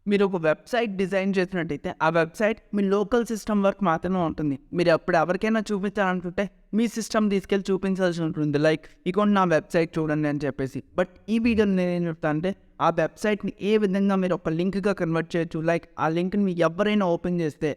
మీరు ఒక website design చేసినట్టయితే ఆ వెబ్సైట్ మీ లోకల్ సిస్టమ్ వర్క్ మాత్రమే ఉంటుంది. మీరు అప్పుడు ఎవరికైనా చూపించాలనుకుంటే మీ సిస్టమ్ తీసుకెళ్ళి చూపించాల్సి ఉంటుంది. లైక్ ఇగోండి నా వెబ్సైట్ చూడండి అని చెప్పేసి. బట్ ఈ వీడియోలో నేను ఏం చెప్తాను అంటే ఆ వెబ్సైట్ని ఏ విధంగా మీరు ఒక లింక్గా కన్వర్ట్ చేయొచ్చు. లైక్ ఆ లింక్ని ఎవరైనా ఓపెన్ చేస్తే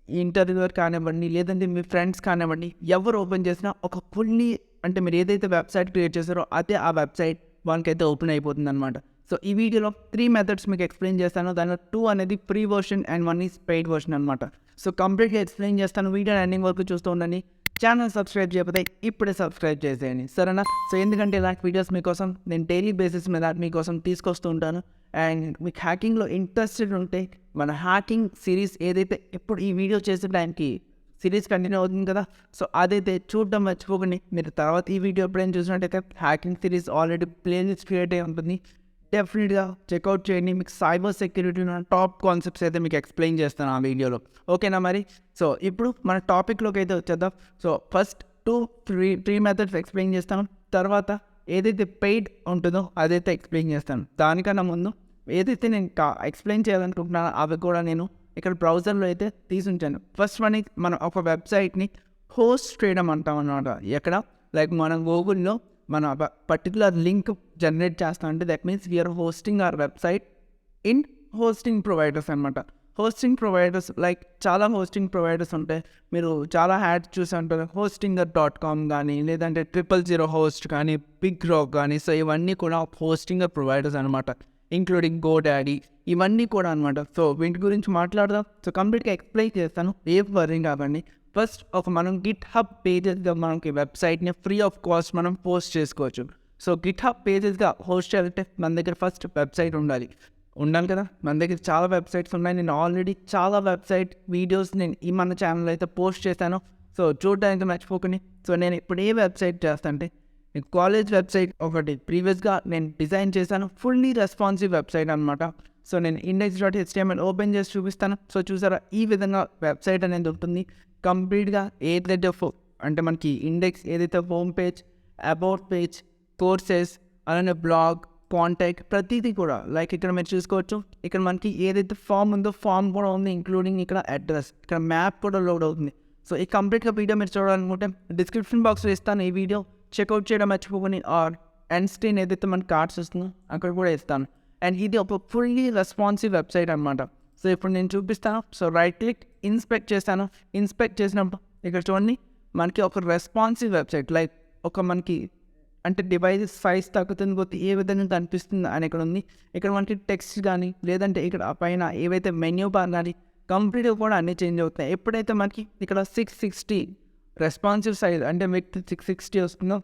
ఇంటర్వ్యూవర్ కానివ్వండి, లేదంటే మీ ఫ్రెండ్స్ కానివ్వండి, ఎవరు ఓపెన్ చేసినా ఒక ఫుల్లీ అంటే మీరు ఏదైతే వెబ్సైట్ క్రియేట్ చేస్తారో అదే ఆ వెబ్సైట్ వాళ్ళకైతే ఓపెన్ అయిపోతుంది అనమాట. సో ఈ వీడియోలో 3 మెథడ్స్ మీకు ఎక్స్ప్లెయిన్ చేస్తాను. దానిలో 2 అనేది free version and 1 is paid version అనమాట. సో కంప్లీట్గా ఎక్స్ప్లెయిన్ చేస్తాను. వీడియో ఎండింగ్ వరకు చూస్తూ ఉండండి. ఛానల్ సబ్స్క్రైబ్ చేయకపోతే ఇప్పుడే సబ్స్క్రైబ్ చేసేయండి, సరేనా? సో ఎందుకంటే ఇలాంటి వీడియోస్ మీకోసం నేను డైలీ బేసిస్ మీద మీకోసం తీసుకొస్తూ ఉంటాను. అండ్ మీకు హ్యాకింగ్లో ఇంట్రెస్టెడ్ ఉంటే మన హ్యాకింగ్ సిరీస్ ఏదైతే ఇప్పుడు ఈ వీడియో చేసే టైంకి సిరీస్ కంటిన్యూ అవుతుంది కదా, సో అదైతే చూడడం మర్చిపోకండి. మీరు తర్వాత ఈ వీడియో ఎప్పుడైనా చూసినట్టయితే hacking series already playlist create అయి ఉంటుంది. డెఫినెట్గా చెక్అవుట్ చేయండి. మీకు సైబర్ సెక్యూరిటీ టాప్ కాన్సెప్ట్స్ అయితే మీకు ఎక్స్ప్లెయిన్ చేస్తాను ఆ వీడియోలో, ఓకేనా మరి? సో ఇప్పుడు మన టాపిక్లోకి అయితే వచ్చేద్దాం. So first three methods explain చేస్తాను. తర్వాత ఏదైతే పెయిడ్ ఉంటుందో అదైతే ఎక్స్ప్లెయిన్ చేస్తాను. దానికన్నా ముందు ఏదైతే నేను ఎక్స్ప్లెయిన్ చేయాలనుకుంటున్నానో అవి కూడా నేను ఇక్కడ బ్రౌజర్లో అయితే తీసుంచాను. ఫస్ట్ మనం ఒక వెబ్సైట్ని హోస్ట్ చేయడం అంటాం అన్నమాట. ఎక్కడ లైక్ మనం గూగుల్లో మన పర్టికులర్ లింక్ జనరేట్ చేస్తాం అంటే that means we are hosting our website in hosting providers అనమాట. హోస్టింగ్ ప్రొవైడర్స్ లైక్ చాలా హోస్టింగ్ ప్రొవైడర్స్ ఉంటాయి. మీరు చాలా యాడ్స్ చూసి ఉంటారు. hostingr.com కానీ, లేదంటే 000 హోస్ట్ కానీ, బిగ్ రాక్ కానీ. సో ఇవన్నీ కూడా హోస్టింగ్ ప్రొవైడర్స్ అనమాట, ఇంక్లూడింగ్ గోడాడీ, ఇవన్నీ కూడా అనమాట. సో వీటి గురించి మాట్లాడదాం. సో కంప్లీట్గా ఎక్స్ప్లెయిన్ చేస్తాను, ఏం వరీ కావండి. ఫస్ట్ మనం గిట్ హబ్ పేజెస్గా మనకి వెబ్సైట్ని ఫ్రీ ఆఫ్ కాస్ట్ మనం పోస్ట్ చేసుకోవచ్చు. సో గిట్ హబ్ పేజెస్గా హోస్ట్ చేయాలంటే మన దగ్గర ఫస్ట్ వెబ్సైట్ ఉండాలి కదా. మన దగ్గర చాలా వెబ్సైట్స్ ఉన్నాయి. నేను ఆల్రెడీ చాలా వెబ్సైట్ వీడియోస్ నేను ఈ మన ఛానల్ అయితే పోస్ట్ చేశాను. సో చూడడానికి మర్చిపోకండి. సో నేను ఇప్పుడు ఏ వెబ్సైట్ చేస్తానంటే కాలేజ్ వెబ్సైట్ ఒకటి ప్రీవియస్గా నేను డిజైన్ చేశాను. ఫుల్లీ రెస్పాన్సివ్ వెబ్సైట్ అనమాట. సో నేను index.html ఓపెన్ చేసి చూపిస్తాను. సో చూసారా, ఈ విధంగా వెబ్సైట్ అనేది ఉంటుంది. కంప్లీట్గా ఏదైతే అంటే మనకి ఇండెక్స్ ఏదైతే home page, about page, courses, అలానే బ్లాగ్, కాంటాక్ట్, ప్రతిదీ కూడా లైక్ ఇక్కడ మీరు చూసుకోవచ్చు. ఇక్కడ మనకి ఏదైతే ఫామ్ ఉందో ఫామ్ కూడా ఉంది, ఇంక్లూడింగ్ ఇక్కడ అడ్రస్, ఇక్కడ మ్యాప్ కూడా లోడ్ అవుతుంది. సో ఈ కంప్లీట్గా వీడియో మీరు చూడాలనుకుంటే డిస్క్రిప్షన్ బాక్స్లో ఇస్తాను. ఈ వీడియో చెక్అవుట్ చేయడం మర్చిపోకొని ఎండ్ స్క్రీన్ ఏదైతే మనకి కార్డ్స్ వస్తుందో అక్కడ కూడా ఇస్తాను. అండ్ ఇది ఒక ఫుల్లీ రెస్పాన్సివ్ వెబ్సైట్ అనమాట. సో ఇప్పుడు నేను చూపిస్తాను. సో రైట్ క్లిక్ ఇన్స్పెక్ట్ చేస్తాను. ఇన్స్పెక్ట్ చేసినప్పుడు ఇక్కడ చూడండి మనకి ఒక రెస్పాన్సివ్ వెబ్సైట్ లైక్ ఒక మనకి అంటే డివైజెస్ సైజ్ తగ్గుతుంది పోతే ఏ విధంగా కనిపిస్తుంది అని ఇక్కడ ఉంది. ఇక్కడ మనకి టెక్స్ట్ కానీ, లేదంటే ఇక్కడ పైన ఏవైతే మెన్యూ బార్ కానీ కంప్లీట్గా కూడా అన్నీ చేంజ్ అవుతాయి. ఎప్పుడైతే మనకి ఇక్కడ 660 రెస్పాన్సివ్ సైజ్ అంటే మీకు 660 వస్తుందో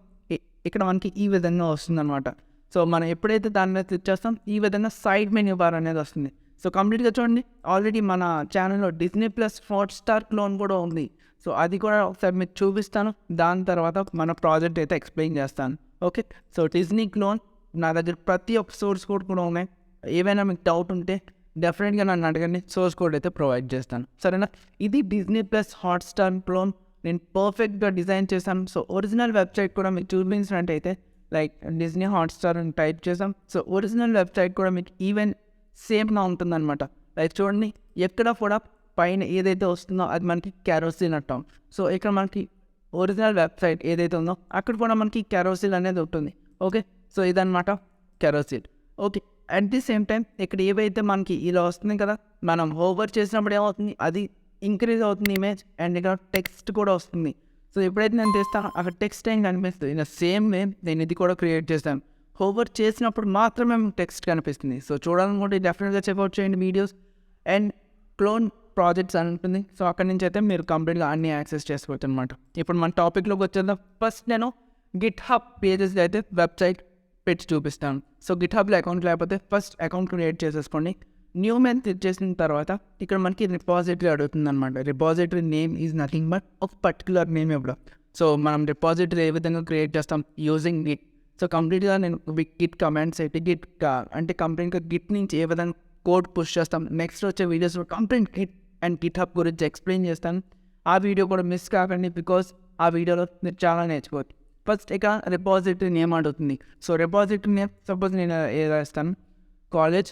ఇక్కడ మనకి ఈ విధంగా వస్తుంది అనమాట. సో మనం ఎప్పుడైతే దాని మీద క్లిక్ చేస్తాం ఈ విధంగా సైడ్ మెన్యూ బార్ అనేది వస్తుంది. సో కంప్లీట్గా చూడండి, ఆల్రెడీ మన ఛానల్లో డిస్నీ ప్లస్ హాట్‌స్టార్ క్లోన్ కూడా ఉంది. సో అది కూడా ఒకసారి మీకు చూపిస్తాను. దాని తర్వాత మన ప్రాజెక్ట్ అయితే ఎక్స్ప్లెయిన్ చేస్తాను, ఓకే? సో డిస్నీ క్లోన్ నా దగ్గర ప్రతి ఒక్క సోర్స్ కోడ్ కూడా ఉన్నాయి. ఏవైనా మీకు డౌట్ ఉంటే డెఫినెట్గా నన్ను అడగండి, సోర్స్ కోడ్ అయితే ప్రొవైడ్ చేస్తాను, సరేనా? ఇది డిస్నీ ప్లస్ హాట్‌స్టార్ క్లోన్ నేను పర్ఫెక్ట్గా డిజైన్ చేశాను. సో ఒరిజినల్ వెబ్సైట్ కూడా మీకు చూపించినట్టయితే లైక్ డిస్నీ హాట్‌స్టార్ అని టైప్ చేసాం. సో ఒరిజినల్ వెబ్సైట్ కూడా మీకు ఈవెన్ సేమ్గా ఉంటుందన్నమాట. లైక్ చూడండి, ఎక్కడ కూడా పైన ఏదైతే వస్తుందో అది మనకి కెరోసిన్ అంటాం. సో ఇక్కడ మనకి ఒరిజినల్ వెబ్సైట్ ఏదైతే ఉందో అక్కడ కూడా మనకి కెరోసిన్ అనేది ఉంటుంది, ఓకే? సో ఇదన్నమాట kerosene, okay? At the same time ఇక్కడ ఏవైతే మనకి ఇలా వస్తుంది కదా, మనం ఓవర్ చేసినప్పుడు ఏమవుతుంది, అది ఇంక్రీజ్ అవుతుంది ఇమేజ్. అండ్ ఇక్కడ టెక్స్ట్ కూడా వస్తుంది. సో ఎప్పుడైతే నేను చేస్తాను అక్కడ టెక్స్ట్ ఏం కనిపిస్తుంది. ఇన్ సేమ్ వే నేను ఇది కూడా క్రియేట్ చేస్తాను. హోవర్ చేసినప్పుడు మాత్రమే టెక్స్ట్ కనిపిస్తుంది. సో చూడాలనుకుంటే డెఫినెట్గా చెక్అవుట్ చేయండి వీడియోస్. అండ్ క్లోన్ ప్రాజెక్ట్స్ అని ఉంటుంది. సో అక్కడి నుంచి అయితే మీరు కంప్లీట్గా అన్ని యాక్సెస్ చేసుకోవచ్చు అనమాట. ఇప్పుడు మన టాపిక్లోకి వచ్చేద్దాం. ఫస్ట్ నేను గిట్ హబ్ పేజెస్ అయితే వెబ్సైట్ పెట్టి చూపిస్తాను. సో గిట్ హబ్లో అకౌంట్ లేకపోతే ఫస్ట్ అకౌంట్ క్రియేట్ చేసేసుకోండి. న్యూ మెయిల్ క్లిక్ చేసిన తర్వాత ఇక్కడ మనకి రిపాజిటరీ అడుగుతుంది అనమాట. Repository name is nothing but ఒక పర్టికులర్ నేమ్ ఇవ్వడం. సో మనం రిపాజిటరీ ఏ విధంగా క్రియేట్ చేస్తాం యూజింగ్ గిట్. సో కంప్లీట్గా నేను గిట్ కమాండ్స్ అయితే గిట్ అంటే కంప్లీట్గా గిట్ నుంచి ఏ విధంగా కోడ్ పుష్ చేస్తాం నెక్స్ట్ వచ్చే వీడియోస్లో complete Git and Git hub గురించి ఎక్స్ప్లెయిన్ చేస్తాను. ఆ వీడియో కూడా మిస్ కాకండి, బికాస్ ఆ వీడియోలో మీరు చాలా నేర్చుకోవచ్చు. ఫస్ట్ ఇక రిపాజిటరీ నేమ్ అడుగుతుంది. సో రిపాజిటరీ నేమ్ సపోజ్ నేను ఏదో ఇస్తాను, కాలేజ్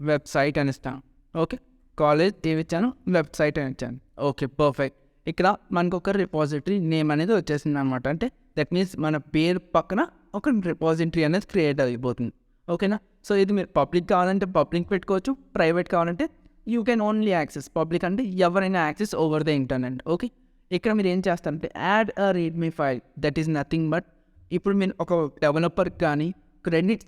వెబ్సైట్ అని ఇస్తాను. ఓకే, కాలేజ్ ఏమి ఇచ్చాను, వెబ్సైట్ అని ఇచ్చాను. Okay, perfect. ఇక్కడ మనకు ఒక రిపాజిటరీ నేమ్ అనేది వచ్చేసింది అనమాట. అంటే దట్ మీన్స్ మన పేరు పక్కన ఒక రిపాజిటరీ అనేది క్రియేట్ అయిపోతుంది. ఓకేనా. సో ఇది మీరు పబ్లిక్ కావాలంటే పబ్లిక్ పెట్టుకోవచ్చు, ప్రైవేట్ కావాలంటే you can only access. Public అంటే ఎవరైనా access over the internet. Okay, ఇక్కడ మీరు ఏం చేస్తారంటే add a readme file. That is nothing but ఇప్పుడు మీరు ఒక డెవలపర్కి కానీ క్రెడిట్స్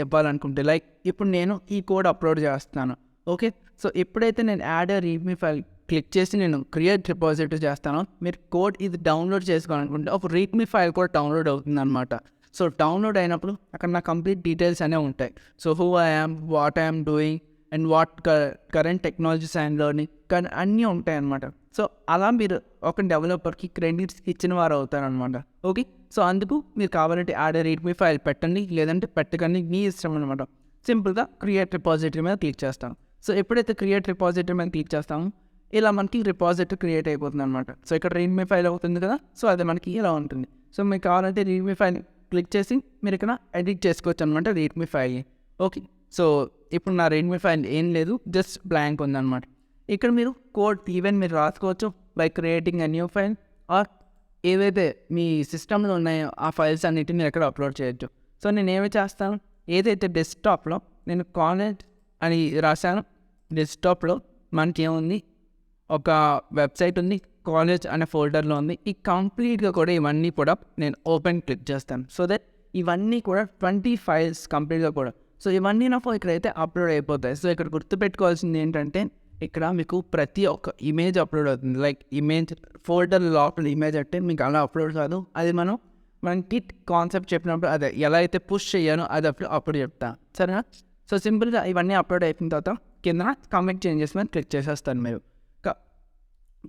చెప్పాలనుకుంటే లైక్ ఇప్పుడు నేను ఈ కోడ్ అప్లోడ్ చేస్తాను. ఓకే, సో ఎప్పుడైతే నేను add a readme file click చేసి నేను క్రియేట్ రిపాజిటరీ చేస్తానో మీరు కోడ్ ఇది డౌన్లోడ్ చేసుకోవాలనుకుంటే ఒక రీడ్మీ ఫైల్ కూడా డౌన్లోడ్ అవుతుంది అనమాట. సో డౌన్లోడ్ అయినప్పుడు అక్కడ నా కంప్లీట్ డీటెయిల్స్ అనేవి ఉంటాయి. So who I am, what I'm doing and what current technologies and learning కానీ అన్నీ ఉంటాయి అన్నమాట. సో అలా మీరు ఒక డెవలపర్కి క్రెడిట్స్ ఇచ్చిన వారు అవుతారనమాట. ఓకే, సో అందుకు మీరు కావాలంటే యాడ్ రీడ్మీ ఫైల్ పెట్టండి, లేదంటే పెట్టకండి, మీ ఇష్టం అనమాట. సింపుల్గా క్రియేట్ రిపాజిటరీ మీద క్లిక్ చేస్తాం. సో ఎప్పుడైతే క్రియేట్ రిపాజిటరీ మీద క్లిక్ చేస్తామో ఇలా మనకి రిపాజిటరీ క్రియేట్ అయిపోతుంది అనమాట. సో ఇక్కడ రీడ్మీ ఫైల్ అవుతుంది కదా, సో అది మనకి ఇలా ఉంటుంది. సో మీకు కావాలంటే రీడ్మీ ఫైల్ క్లిక్ చేసి మీరు ఇక్కడ ఎడిట్ చేసుకోవచ్చు అనమాట రీడ్మీ ఫైల్ని. ఓకే, సో ఇప్పుడు నా రీడ్మీ ఫైల్ ఏం లేదు, జస్ట్ బ్లాంక్ ఉందన్నమాట. ఇక్కడ మీరు కోడ్ ఈవెన్ మీరు రాసుకోవచ్చు by creating a new file or ఏవైతే మీ సిస్టంలో ఉన్నాయో ఆ ఫైల్స్ అన్నిటిని మీరు ఎక్కడ అప్లోడ్ చేయొచ్చు. సో నేను ఏమి చేస్తాను, ఏదైతే డెస్క్టాప్లో నేను కాలేజ్ అని రాశాను, డెస్క్టాప్లో మనకి ఏముంది, ఒక వెబ్సైట్ ఉంది, కాలేజ్ అనే ఫోల్డర్లో ఉంది. ఈ కంప్లీట్గా కూడా ఇవన్నీ కూడా నేను ఓపెన్ క్లిక్ చేస్తాను. సో దట్ ఇవన్నీ కూడా 20 ఫైల్స్ కంప్లీట్గా కూడా. సో ఇవన్నీ నాకు ఇక్కడైతే అప్లోడ్ అయిపోతాయి. సో ఇక్కడ గుర్తుపెట్టుకోవాల్సింది ఏంటంటే ఇక్కడ మీకు ప్రతి ఒక్క ఇమేజ్ అప్లోడ్ అవుతుంది. లైక్ ఇమేజ్ ఫోల్డర్ లోపల ఇమేజ్ అంటే మీకు అలా అప్లోడ్ కాదు, అది మనకి కాన్సెప్ట్ చెప్పినప్పుడు అదే ఎలా అయితే పుష్ చేయాలో అది అప్పుడు చెప్తాను, సరేనా. సో సింపుల్గా ఇవన్నీ అప్లోడ్ అయిపోయిన తర్వాత కింద కమిట్ చేంజెస్ మీద క్లిక్ చేసేస్తాను. మీరు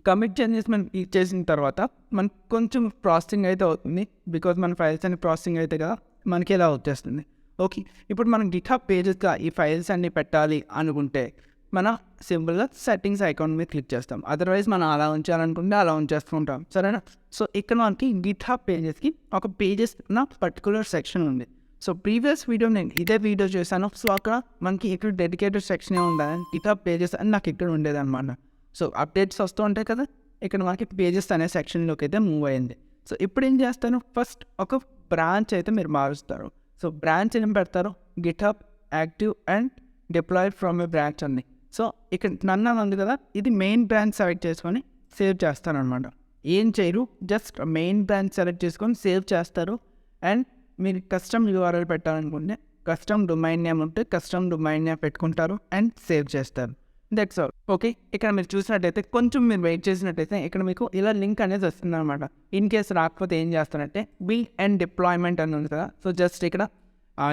కమిట్ చేంజెస్ మనం క్లిక్ చేసిన తర్వాత మనకు కొంచెం ప్రాసెసింగ్ అయితే అవుతుంది, బికాజ్ మన ఫైల్స్ అన్ని ప్రాసెసింగ్ అయితే కదా మనకి ఇలా వచ్చేస్తుంది. ఓకే, ఇప్పుడు మనం గిట్హబ్ పేజెస్గా ఈ ఫైల్స్ అన్ని పెట్టాలి అనుకుంటే మన సింపుల్గా సెట్టింగ్స్ ఐకాన్ మీద క్లిక్ చేస్తాం. అదర్వైజ్ మనం అలా ఉంచాలనుకుంటే అలా ఉంచేస్తుంటాం, సరేనా. సో ఇక్కడ మనకి గిట్హబ్ పేజెస్కి ఒక పేజెస్ నా పర్టికులర్ సెక్షన్ ఉంది. సో ప్రీవియస్ వీడియో నేను ఇదే వీడియో చేశాను. సో అక్కడ మనకి ఇక్కడ డెడికేటెడ్ సెక్షన్ ఉండాలి, గిట్హబ్ పేజెస్ అని నాకు ఇక్కడ ఉండేదన్నమాట. సో అప్డేట్స్ వస్తూ ఉంటాయి కదా, ఇక్కడ మనకి పేజెస్ అనే సెక్షన్లోకి అయితే మూవ్ అయింది. సో ఇప్పుడు ఏం చేస్తాను, ఫస్ట్ ఒక బ్రాంచ్ అయితే మీరు మారుస్తారు. సో బ్రాంచ్ ఏం పెడతారు, GitHub active and deployed from a branch అని. సో ఇక్కడ నన్ను ఉంది కదా, ఇది మెయిన్ బ్రాంచ్ సెలెక్ట్ చేసుకొని సేవ్ చేస్తాను అనమాట. ఏం చేయరు, జస్ట్ మెయిన్ బ్రాంచ్ సెలెక్ట్ చేసుకొని సేవ్ చేస్తారు. అండ్ మీరు కస్టమ్ యూఆర్ఎల్ పెట్టాలనుకుంటే కస్టమ్ డొమైన్ నేమ్ ఉంటే కస్టమ్ డొమైన్ నేమ్ పెట్టుకుంటారు అండ్ సేవ్ చేస్తారు. That's all. ఓకే, ఇక్కడ మీరు చూసినట్టయితే కొంచెం మీరు వెయిట్ చేసినట్టయితే ఇక్కడ మీకు ఇలా లింక్ అనేది వస్తుంది అనమాట. ఇన్ కేస్ రాకపోతే ఏం చేస్తారంటే బిల్డ్ అండ్ డిప్లాయ్మెంట్ అని ఉంది కదా, సో జస్ట్ ఇక్కడ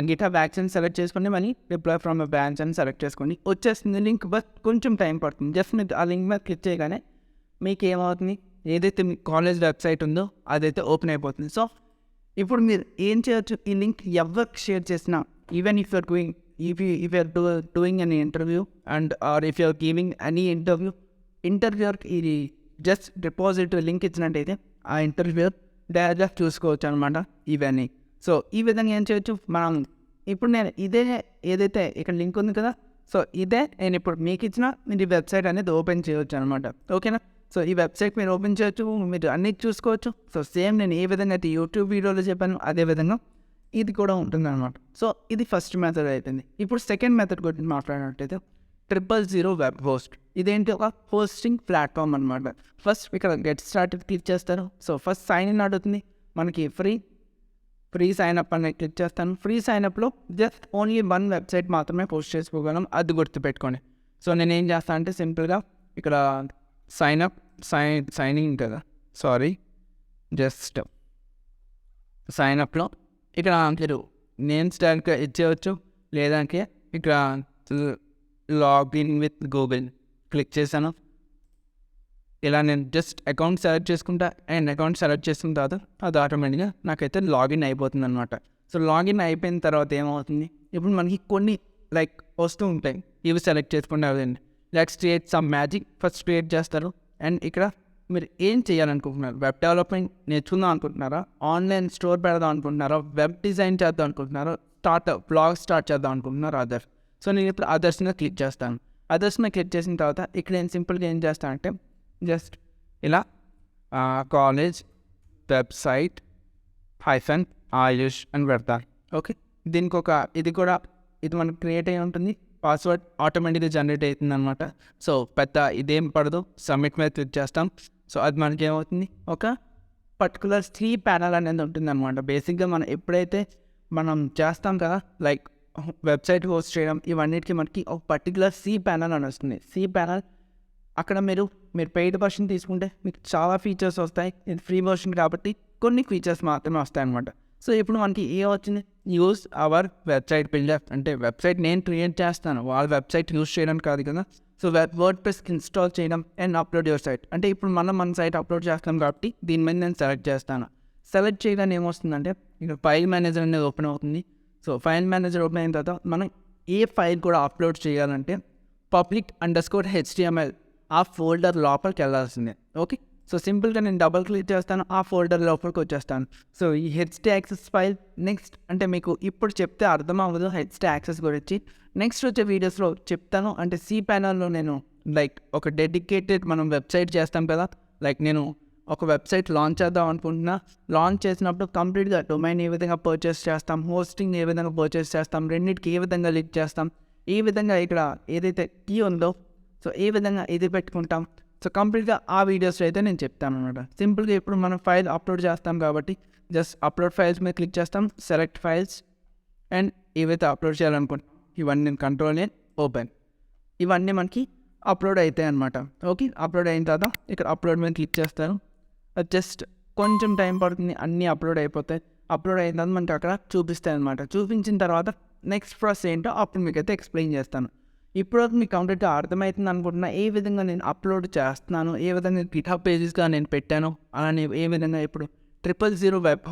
గిట్హబ్ యాక్షన్ సెలెక్ట్ చేసుకోండి, మళ్ళీ డిప్లాయ్ ఫ్రమ్ ఎ బ్రాంచ్ అని సెలెక్ట్ చేసుకోండి, వచ్చేస్తుంది లింక్. బట్ కొంచెం టైం పడుతుంది. జస్ట్ మీరు ఆ లింక్ మీద క్లిక్ చేయగానే మీకు ఏమవుతుంది, ఏదైతే మీ కాలేజ్ వెబ్సైట్ ఉందో అదైతే ఓపెన్ అయిపోతుంది. సో ఇప్పుడు మీరు ఏం చేయొచ్చు, ఈ లింక్ ఎవరికి షేర్ చేసినా, even if you're doing doing an interview and or if you're giving any ఇంటర్వ్యూర్కి ఇది జస్ట్ డిపాజిటరీ లింక్ ఇచ్చినట్టయితే ఆ ఇంటర్వ్యూర్ డైరెక్ట్గా చూసుకోవచ్చు అనమాట ఇవన్నీ. సో ఈ విధంగా ఏం చేయొచ్చు మనం. ఇప్పుడు నేను ఏదైతే ఇక్కడ లింక్ ఉంది కదా, సో ఇదే నేను ఇప్పుడు మీకు ఇచ్చిన మీరు ఈ వెబ్సైట్ అనేది ఓపెన్ చేయొచ్చు అనమాట. ఓకేనా. సో ఈ వెబ్సైట్ మీరు ఓపెన్ చేయొచ్చు, మీరు అన్నీ చూసుకోవచ్చు. సో సేమ్ నేను ఏ విధంగా అయితే యూట్యూబ్ వీడియోలో చెప్పాను అదే విధంగా ఇది కూడా ఉంటుంది అనమాట. సో ఇది ఫస్ట్ మెథడ్ అయిపోయింది. ఇప్పుడు సెకండ్ మెథడ్ గురించి మాట్లాడినట్టయితే 000 వెబ్ హోస్ట్. ఇదేంటి, ఒక హోస్టింగ్ ప్లాట్ఫామ్ అనమాట. ఫస్ట్ ఇక్కడ గెట్ స్టార్టెడ్ క్లిక్ చేస్తారు. సో ఫస్ట్ సైన్ ఇన్ అడుగుతుంది మనకి, ఫ్రీ సైన్ అప్ అని క్లిక్ చేస్తాను. ఫ్రీ సైన్ అప్లో జస్ట్ ఓన్లీ 1 వెబ్సైట్ మాత్రమే పోస్ట్ చేసుకోగలం, అది గుర్తుపెట్టుకోండి. సో నేను ఏం చేస్తాను అంటే సింపుల్గా ఇక్కడ సైనింగ్ కదా, జస్ట్ సైన్ అప్లో ఇక్కడ మీరు నేమ్స్ డైరెక్ట్గా ఇచ్చేయచ్చు, లేదంటే ఇక్కడ లాగిన్ విత్ గూగుల్ క్లిక్ చేశాను. ఇలా నేను జస్ట్ అకౌంట్ సెలెక్ట్ చేసుకుంటా అండ్ అకౌంట్ సెలెక్ట్ చేసుకున్న తర్వాత అది ఆటోమేటిక్గా నాకైతే లాగిన్ అయిపోతుంది అనమాట. సో లాగిన్ అయిపోయిన తర్వాత ఏమవుతుంది, ఇప్పుడు మనకి కొన్ని లైక్ వస్తూ ఉంటాయి, ఇవి సెలెక్ట్ చేసుకుంటే అదండి. Let's create some magic first create చేస్తారు. అండ్ ఇక్కడ మీరు ఏం చేయాలనుకుంటున్నారు, వెబ్ డెవలప్మెంట్ నేర్చుకుందాం అనుకుంటున్నారా, ఆన్లైన్ స్టోర్ పెడదాం అనుకుంటున్నారా, వెబ్ డిజైన్ చేద్దాం అనుకుంటున్నారా, బ్లాగ్ స్టార్ట్ చేద్దాం అనుకుంటున్నారు అదర్స్. సో నేను ఇప్పుడు అదర్స్ మీద క్లిక్ చేస్తాను. అదర్స్ మీద క్లిక్ చేసిన తర్వాత ఇక్కడ నేను సింపుల్గా ఏం చేస్తాను అంటే జస్ట్ ఇలా కాలేజ్ వెబ్సైట్ హైఫన్ ఆయుష్ అని పెడతాను. ఓకే, దీనికి ఇది మనకు క్రియేట్ అయ్యి ఉంటుంది. పాస్వర్డ్ ఆటోమేటిక్గా జనరేట్ అవుతుంది అనమాట. సో పెద్ద ఇదేం పడదు. సబ్మిట్ మీద క్లిక్ చేస్తాం. సో అది మనకి ఏమవుతుంది, ఒక పర్టికులర్ సి ప్యానల్ అనేది ఉంటుంది అనమాట. బేసిక్గా మనం ఎప్పుడైతే మనం చేస్తాం కదా, లైక్ వెబ్సైట్ హోస్ట్ చేయడం, ఇవన్నిటికీ మనకి ఒక పర్టికులర్ సి ప్యానల్ అని వస్తుంది. సి ప్యానల్ అక్కడ మీరు పెయిడ్ వర్షన్ తీసుకుంటే మీకు చాలా ఫీచర్స్ వస్తాయి. ఇది ఫ్రీ వర్షన్ కాబట్టి కొన్ని ఫీచర్స్ మాత్రమే వస్తాయి అనమాట. సో ఇప్పుడు మనకి ఏ వచ్చింది, యూజ్ అవర్ వెబ్సైట్ బిల్డర్, అంటే వెబ్సైట్ నేను క్రియేట్ చేస్తాను, వాళ్ళ వెబ్సైట్ యూజ్ చేయడానికి కాదు కదా. సో వర్డ్ ప్రెస్ ఇన్స్టాల్ చేయడం అండ్ అప్లోడ్ యువర్ సైట్, అంటే ఇప్పుడు మన సైట్ అప్లోడ్ చేస్తాం కాబట్టి దీని మీద నేను సెలెక్ట్ చేస్తాను. సెలెక్ట్ చేయగానే ఏమొస్తుందంటే ఇక్కడ ఫైల్ మేనేజర్ అనేది ఓపెన్ అవుతుంది. సో ఫైల్ మేనేజర్ ఓపెన్ అయిన తర్వాత మనం ఏ ఫైల్ కూడా అప్లోడ్ చేయాలంటే public_HTML ఆ ఫోల్డర్ లోపలికి వెళ్ళాల్సిందే. ఓకే, సో సింపుల్గా నేను డబుల్ క్లిక్ చేస్తాను, ఆ ఫోల్డర్ లోపలికి వచ్చేస్తాను. సో ఈ htaccess ఫైల్ నెక్స్ట్, అంటే మీకు ఇప్పుడు చెప్తే అర్థం అవ్వదు htaccess గురించి. నెక్స్ట్ వచ్చే వీడియోస్లో చెప్తాను. అంటే సి ప్యానల్లో నేను లైక్ ఒక డెడికేటెడ్ మనం వెబ్సైట్ చేస్తాం కదా, లైక్ నేను ఒక వెబ్సైట్ లాంచ్ చేద్దాం అనుకుంటున్నా. లాంచ్ చేసినప్పుడు కంప్లీట్గా డొమైన్ ఏ విధంగా పర్చేస్ చేస్తాం, హోస్టింగ్ ఏ విధంగా పర్చేస్ చేస్తాం, రెండింటికి ఏ విధంగా లింక్ చేస్తాం, ఏ విధంగా ఇక్కడ ఏదైతే కీ ఉందో సో ఏ విధంగా ఇది పెట్టుకుంటాం, సో కంప్లీట్గా ఆ వీడియోస్లో అయితే నేను చెప్తాను అనమాట. సింపుల్గా ఇప్పుడు మనం ఫైల్ అప్లోడ్ చేస్తాం కాబట్టి జస్ట్ అప్లోడ్ ఫైల్స్ మీద క్లిక్ చేస్తాం, సెలెక్ట్ ఫైల్స్ అండ్ ఏవైతే అప్లోడ్ చేయాలనుకుంటాం ఇవన్నీ నేను కంట్రోల్ ఓపెన్, ఇవన్నీ మనకి అప్లోడ్ అవుతాయి అనమాట. ఓకే, అప్లోడ్ అయిన తర్వాత ఇక్కడ అప్లోడ్ మీద క్లిక్ చేస్తాను. జస్ట్ కొంచెం టైం పడుతుంది, అన్నీ అప్లోడ్ అయిపోతాయి. అప్లోడ్ అయిన తర్వాత మనకి అక్కడ చూపిస్తాయి అనమాట. చూపించిన తర్వాత నెక్స్ట్ ప్రాసెస్ ఏంటో అప్పుడు మీకైతే ఎక్స్ప్లెయిన్ చేస్తాను. ఇప్పుడు మీకు కంప్లీట్గా అర్థమవుతుంది అనుకుంటున్నా ఏ విధంగా నేను అప్లోడ్ చేస్తున్నాను, ఏ విధంగా గిట్హబ్ పేజెస్గా నేను పెట్టాను, అలానే ఏ విధంగా ఇప్పుడు 000 వెబ్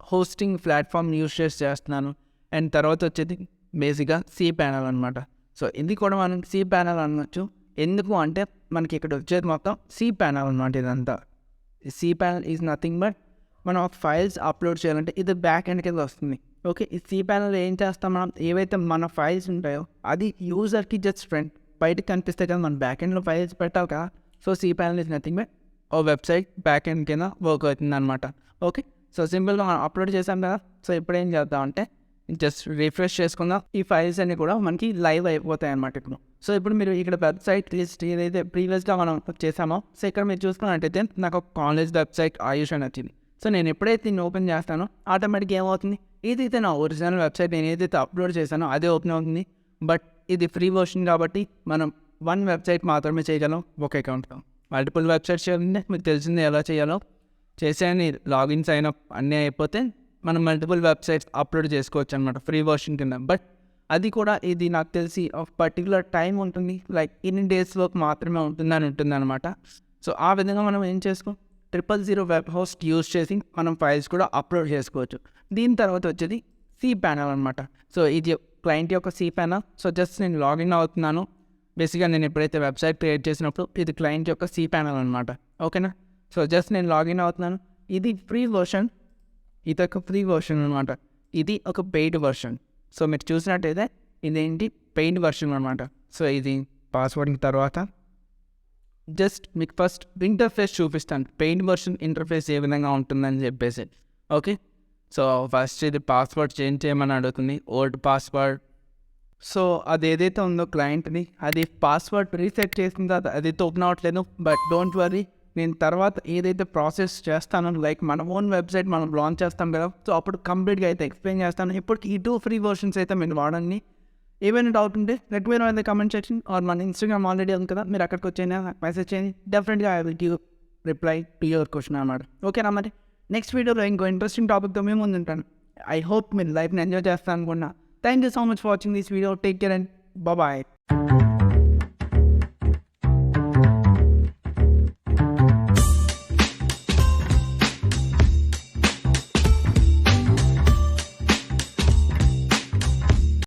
హోస్టింగ్ ప్లాట్ఫామ్ యూజ్ చేస్తున్నాను. అండ్ తర్వాత వచ్చేది బేసిక్గా సి ప్యానల్ అనమాట. సో ఇది కూడా మనం సి ప్యానల్ అనవచ్చు. ఎందుకు అంటే మనకి ఇక్కడ వచ్చేది మొత్తం సి ప్యానల్ అనమాట. ఇదంతా C panel is nothing but మనం ఫైల్స్ అప్లోడ్ చేయాలంటే ఇది బ్యాక్ ఎండ్ కింద వస్తుంది. ఓకే, ఈ సి ప్యానల్ ఏం చేస్తాం, మనం ఏవైతే మన ఫైల్స్ ఉంటాయో అది యూజర్కి జస్ట్ ఫ్రంట్ బయటకు కనిపిస్తే కదా, మన బ్యాక్ ఎండ్లో ఫైల్స్ పెట్టాలి కదా. So C panel is nothing but ఓ వెబ్సైట్ బ్యాక్ ఎండ్ కింద వర్క్ అవుతుంది అనమాట. ఓకే, సో సింపుల్గా మనం అప్లోడ్ చేసాం కదా. సో ఇప్పుడు ఏం చేద్దాం అంటే జస్ట్ రిఫ్రెష్ చేసుకుందాం, ఈ ఫైల్స్ అన్నీ కూడా మనకి లైవ్ అయిపోతాయి అనమాట ఇప్పుడు. సో ఇప్పుడు మీరు ఇక్కడ వెబ్సైట్ లిస్ట్ ఏదైతే ప్రీవియస్గా మనం చేసామో, సో ఇక్కడ మీరు చూసుకున్నట్టయితే నాకు ఒక కాలేజ్ వెబ్సైట్ ఆయుష్ అని వచ్చింది. సో నేను ఎప్పుడైతే దీన్ని ఓపెన్ చేస్తానో ఆటోమేటిక్గా ఏమవుతుంది, ఏదైతే నా ఒరిజినల్ వెబ్సైట్ నేను ఏదైతే అప్లోడ్ చేశానో అదే ఓపెన్ అవుతుంది. బట్ ఇది ఫ్రీ వర్షన్ కాబట్టి మనం వన్ వెబ్సైట్ మాత్రమే చేయగలం ఒక అకౌంట్లో. మల్టిపుల్ వెబ్సైట్స్ చేయాలంటే మీకు తెలిసింది ఎలా చేయాలో చేసేయని లాగిన్ సైన్ అప్ అన్నీ అయిపోతే మనం మల్టిపుల్ వెబ్సైట్స్ అప్లోడ్ చేసుకోవచ్చు అనమాట ఫ్రీ వర్షన్ కింద. బట్ అది కూడా ఇది నాకు తెలిసి ఒక పర్టికులర్ టైం ఉంటుంది, లైక్ ఇన్ని డేస్ వరకు మాత్రమే ఉంటుంది అనమాట. సో ఆ విధంగా మనం ఏం చేసుకో 000 వెబ్ హోస్ట్ యూజ్ చేసి మనం ఫైల్స్ కూడా అప్లోడ్ చేసుకోవచ్చు. దీని తర్వాత వచ్చేది సి ప్యానల్ అనమాట. సో ఇది క్లయింట్ యొక్క సి ప్యానల్. సో జస్ట్ నేను లాగిన్ అవుతున్నాను. బేసిక్గా నేను ఎప్పుడైతే వెబ్సైట్ క్రియేట్ చేసినప్పుడు ఇది క్లయింట్ యొక్క సి ప్యానల్ అనమాట. ఓకేనా, సో జస్ట్ నేను లాగిన్ అవుతున్నాను. ఇది ఫ్రీ వర్షన్, ఇది ఒక ఫ్రీ వర్షన్ అనమాట. ఇది ఒక పెయిడ్ వర్షన్. సో మీరు చూసినట్టయితే ఇదేంటి పెయిడ్ వర్షన్ అనమాట. సో ఇది పాస్వర్డ్ తర్వాత జస్ట్ మీకు ఫస్ట్ ఇంటర్ఫేస్ చూపిస్తాను, పెయిడ్ వర్షన్ ఇంటర్ఫేస్ ఏ విధంగా ఉంటుందని చెప్పేసి. ఓకే, సో ఫస్ట్ ఇది పాస్వర్డ్ చేంజ్ చేయమని అడుగుతుంది, ఓల్డ్ పాస్వర్డ్. సో అది ఏదైతే ఉందో క్లయింట్ని అది పాస్వర్డ్ రీసెట్ చేసిన తర్వాత అది ఓపెన్ అవ్వట్లేదు. బట్ డోంట్ వరీ, నేను తర్వాత ఏదైతే ప్రాసెస్ చేస్తానో లైక్ మన ఓన్ వెబ్సైట్ మనం లాంచ్ చేస్తాం కదా, సో అప్పుడు కంప్లీట్గా అయితే ఎక్స్ప్లెయిన్ చేస్తాను. ఇప్పటికి ఈ 2 ఫ్రీ వర్షన్స్ అయితే మీరు వాడండి. ఏమైనా డౌట్ ఉంటే let me know in the comment section or మన ఇన్స్టాగ్రామ్ ఆల్రెడీ ఉంది కదా, మీరు అక్కడికి వచ్చేనా నాకు మెసేజ్ చేయండి. డెఫినెట్గా I will give reply to your question అన్నమాట. ఓకేనా, మరి నెక్స్ట్ వీడియోలో ఇంకో ఇంట్రెస్టింగ్ టాపిక్తో మేము ముందు ఉంటాను. ఐ హోప్ మీరు లైఫ్ని ఎంజాయ్ చేస్తాను అనుకున్నా. Thank you so much for watching this video. Take care and bye.